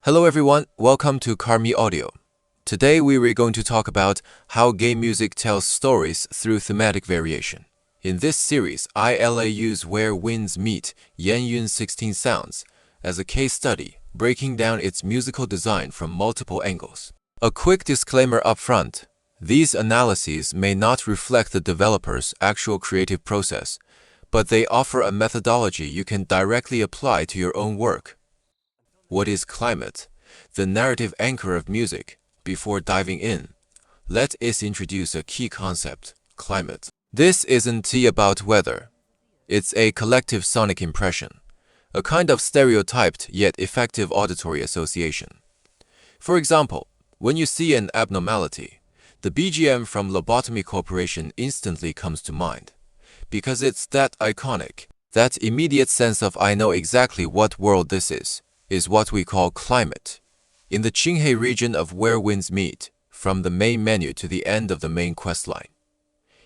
Hello everyone, welcome to Krmi Audio. Today we are going to talk about how game music tells stories through thematic variation. In this series, I'll use Where Winds Meet, Yanjun 16 Sounds as a case study, breaking down its musical design from multiple angles. A quick disclaimer up front. These analyses may not reflect the developer's actual creative process, but they offer a methodology you can directly apply to your own work. What is climate? The narrative anchor of music. Before diving in, let us introduce a key concept, climate. This isn't about weather. It's a collective sonic impression, a kind of stereotyped yet effective auditory association. For example, when you see an abnormality, the BGM from Lobotomy Corporation instantly comes to mind, because it's that iconic, that immediate sense of I know exactly what world this is what we call climate. In the Qinghai region of Where Winds Meet, from the main menu to the end of the main questline,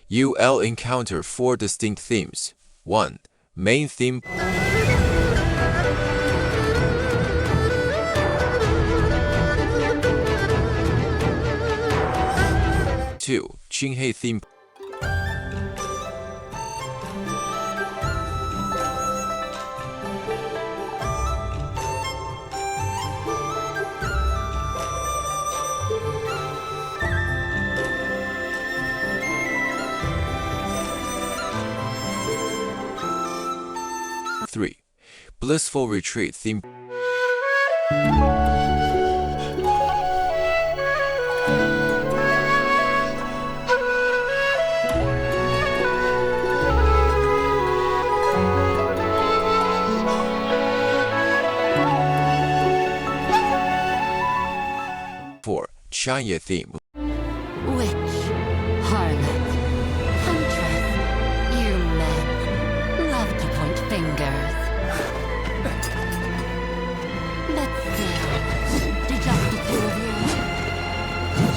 you'll encounter 4 distinct themes. 1. Main theme. 2. Qinghai theme. 3. Blissful Retreat theme. 4. Chanye theme. Witch, harlot, huntress, you men love to point fingers. Let's see, did just the 2 of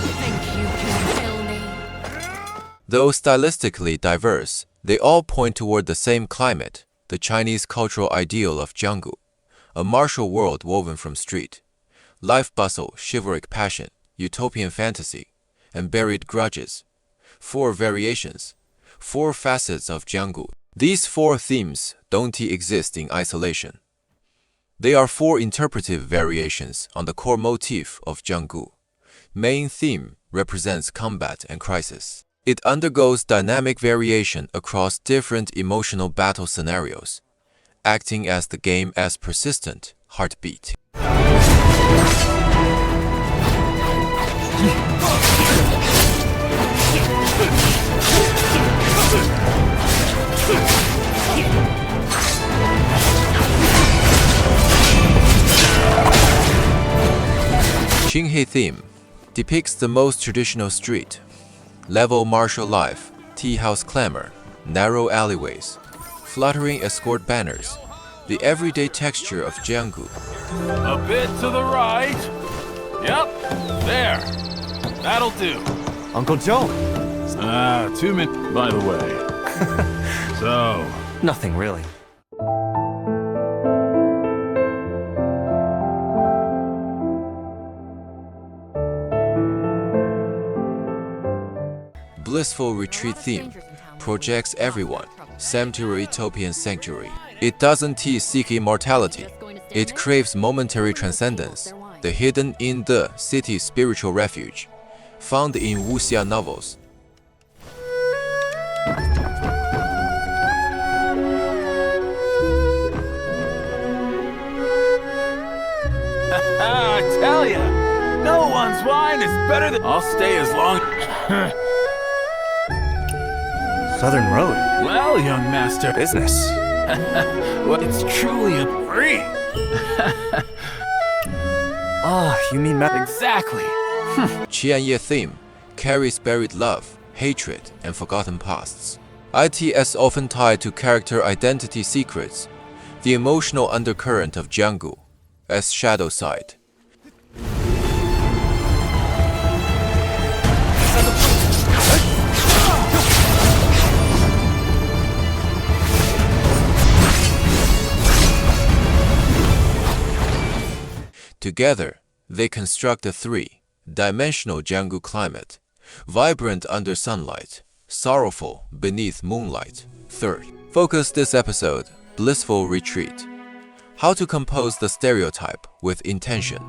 you think you can kill me? Though stylistically diverse, they all point toward the same climate, the Chinese cultural ideal of jianggu, a martial world woven from street, life bustle, chivalric passion, utopian fantasy, and buried grudges. 4 variations, 4 facets of jianggu. These 4 themes don't exist in isolation. They are 4 interpretive variations on the core motif of jianggu. Main theme represents combat and crisis. It undergoes dynamic variation across different emotional battle scenarios, acting as the game's persistent heartbeat. Qinghai theme depicts the most traditional street, level martial life, tea house clamor, narrow alleyways, fluttering escort banners, the everyday texture of jianggu. A bit to the right. Yep, there. That'll do. Uncle Joe. 2 minutes. By the way. So. Nothing really. Blissful Retreat theme projects everyone, same to a utopian sanctuary. It doesn't seek immortality. It craves momentary transcendence, the hidden in the city's spiritual refuge, found in wuxia novels. I tell ya, no one's wine is better than. I'll stay as long. Southern Road. Well, young master. Business. Well, it's truly a free. You mean Exactly. Qianye theme carries buried love, hatred, and forgotten pasts. It's often tied to character identity secrets, the emotional undercurrent of jianggu, as shadow side. Together, they construct a three-dimensional jungle climate, vibrant under sunlight, sorrowful beneath moonlight. Third, focus this episode, Blissful Retreat. How to compose the stereotype with intention.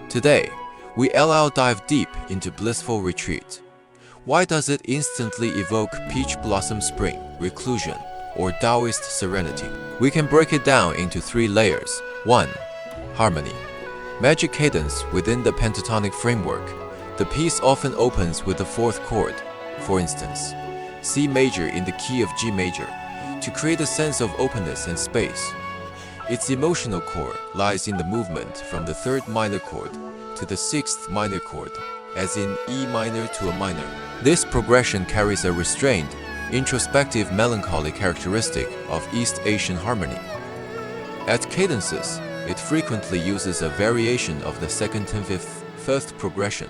Today, we'll dive deep into Blissful Retreat. Why does it instantly evoke peach blossom spring, reclusion, or Taoist serenity? We can break it down into three layers. 1. Harmony. Magic cadence within the pentatonic framework. The piece often opens with the fourth chord, for instance, C major in the key of G major, to create a sense of openness and space. Its emotional core lies in the movement from the third minor chord to the sixth minor chord, as in E minor to a minor. This progression carries a restrained, introspective melancholy characteristic of East Asian harmony. At cadences, it frequently uses a variation of the second and fifth progression.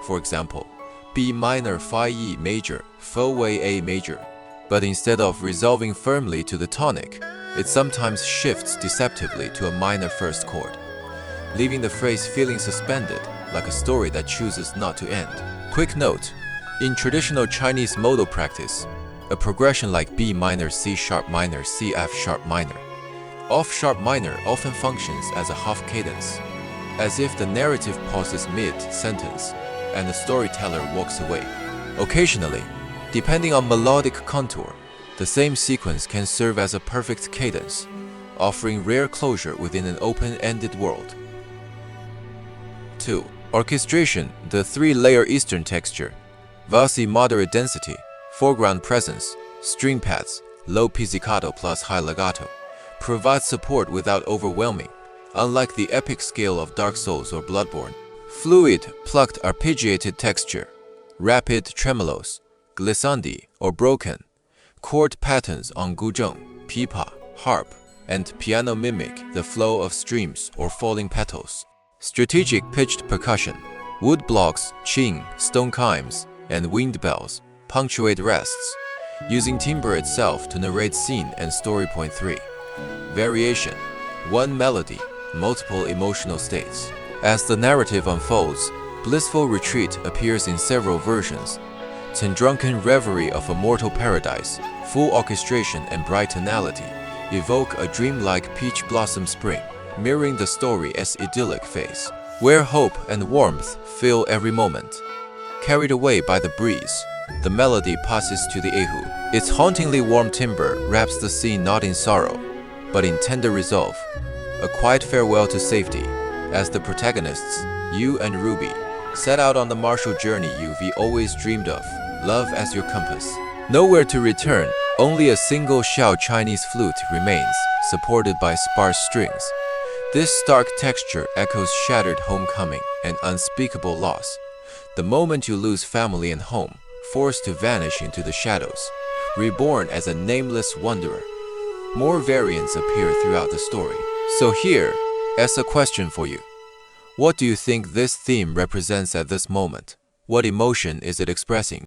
For example, B minor Phi E major, Fo Wei A major. But instead of resolving firmly to the tonic, it sometimes shifts deceptively to a minor first chord, leaving the phrase feeling suspended, like a story that chooses not to end. Quick note, in traditional Chinese modal practice, a progression like B minor C sharp minor C F sharp minor, off sharp minor often functions as a half cadence, as if the narrative pauses mid-sentence and the storyteller walks away. Occasionally, depending on melodic contour, the same sequence can serve as a perfect cadence, offering rare closure within an open-ended world. 2. Orchestration, the three-layer Eastern texture. Valsy moderate density, foreground presence, string pads, low pizzicato plus high legato, provides support without overwhelming, unlike the epic scale of Dark Souls or Bloodborne. Fluid, plucked arpeggiated texture, rapid tremolos, glissandi or broken, chord patterns on guzheng, pipa, harp, and piano mimic the flow of streams or falling petals. Strategic pitched percussion, wood blocks, qing, stone chimes, and wind bells punctuate rests, using timbre itself to narrate scene and story. Point 3. Variation, one melody, multiple emotional states. As the narrative unfolds, Blissful Retreat appears in several versions. Drunken reverie of a mortal paradise, full orchestration and bright tonality, evoke a dreamlike peach blossom spring, mirroring the story as idyllic phase, where hope and warmth fill every moment. Carried away by the breeze, the melody passes to the ehu. Its hauntingly warm timbre wraps the scene not in sorrow, but in tender resolve, a quiet farewell to safety, as the protagonists, Yu and Ruby, set out on the martial journey you've always dreamed of, love as your compass. Nowhere to return, only a single shell Chinese flute remains, supported by sparse strings. This stark texture echoes shattered homecoming and unspeakable loss. The moment you lose family and home, forced to vanish into the shadows, reborn as a nameless wanderer. More variants appear throughout the story. So here, as a question for you, what do you think this theme represents at this moment? What emotion is it expressing?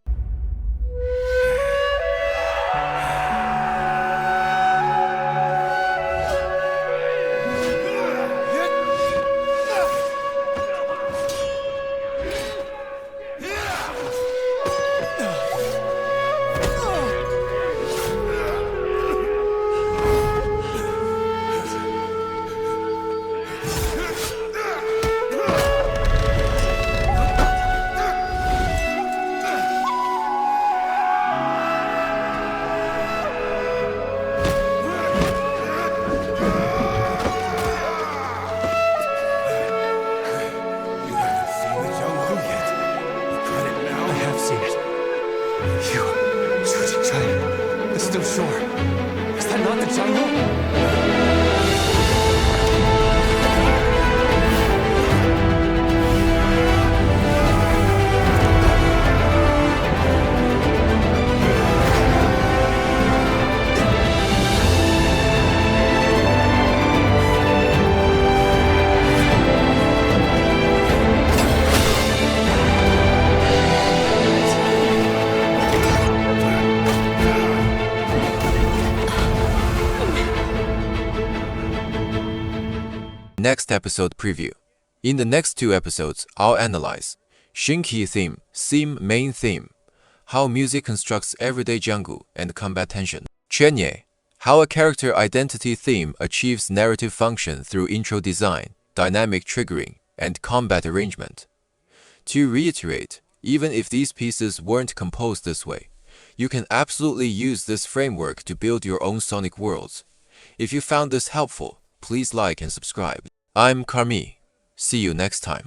Next episode preview. In the next 2 episodes, I'll analyze Shinki theme main theme, how music constructs everyday jungle and combat tension. Chenye, how a character identity theme achieves narrative function through intro design, dynamic triggering, and combat arrangement. To reiterate, even if these pieces weren't composed this way, you can absolutely use this framework to build your own sonic worlds. If you found this helpful, please like and subscribe. I'm Krmi. See you next time.